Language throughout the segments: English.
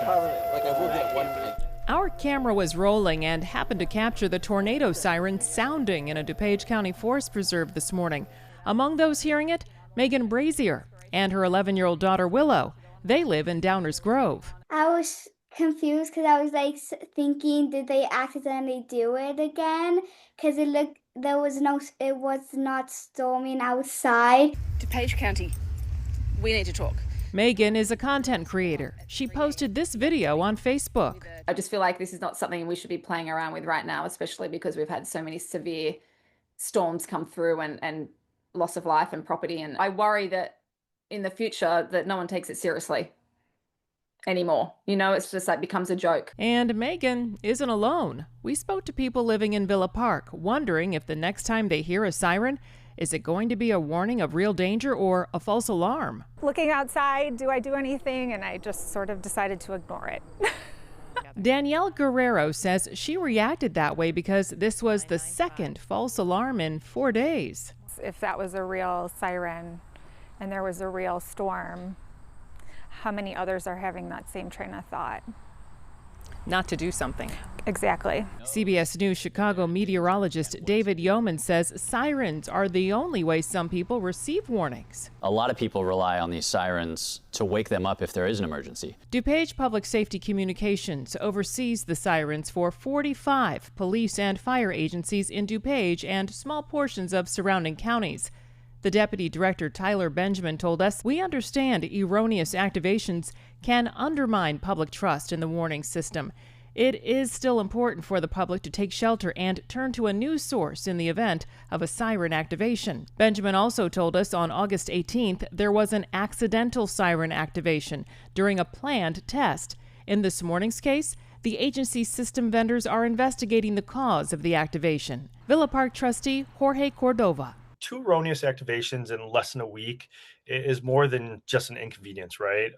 like I will get one. Our camera was rolling and happened to capture the tornado siren sounding in a DuPage County forest preserve this morning. Among those hearing it, Megan Brazier and her 11-year-old daughter Willow. They live in Downers Grove. I was confused because I was like thinking, did they accidentally do it again? Because it was not storming outside. DuPage County, we need to talk. Megan is a content creator. She posted this video on Facebook. I just feel like this is not something we should be playing around with right now, especially because we've had so many severe storms come through and loss of life and property. And I worry that in the future that no one takes it seriously anymore. You know, it's just like becomes a joke. And Megan isn't alone. We spoke to people living in Villa Park, wondering if the next time they hear a siren, is it going to be a warning of real danger or a false alarm? Looking outside, do I do anything? And I just sort of decided to ignore it. Danielle Guerrero says she reacted that way because this was the second false alarm in 4 days. If that was a real siren and there was a real storm, how many others are having that same train of thought? Not to do something. Exactly. CBS News Chicago meteorologist David Yeoman says sirens are the only way some people receive warnings. A lot of people rely on these sirens to wake them up if there is an emergency. DuPage Public Safety Communications oversees the sirens for 45 police and fire agencies in DuPage and small portions of surrounding counties. The deputy director, Tyler Benjamin, told us, "We understand erroneous activations can undermine public trust in the warning system. It is still important for the public to take shelter and turn to a news source in the event of a siren activation." Benjamin also told us on August 18th there was an accidental siren activation during a planned test. In this morning's case, the agency's system vendors are investigating the cause of the activation. Villa Park trustee Jorge Cordova. 2 erroneous activations in less than a week is more than just an inconvenience, right?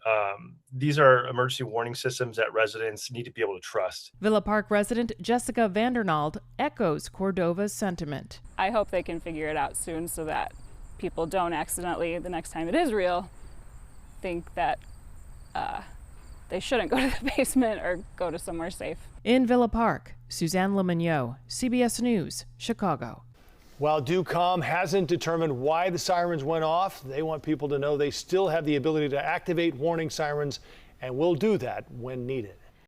These are emergency warning systems that residents need to be able to trust. Villa Park resident Jessica Vandernald echoes Cordova's sentiment. I hope they can figure it out soon so that people don't accidentally, the next time it is real, think that they shouldn't go to the basement or go to somewhere safe. In Villa Park, Suzanne Lemignot, CBS News, Chicago. While DuCom hasn't determined why the sirens went off, they want people to know they still have the ability to activate warning sirens and will do that when needed.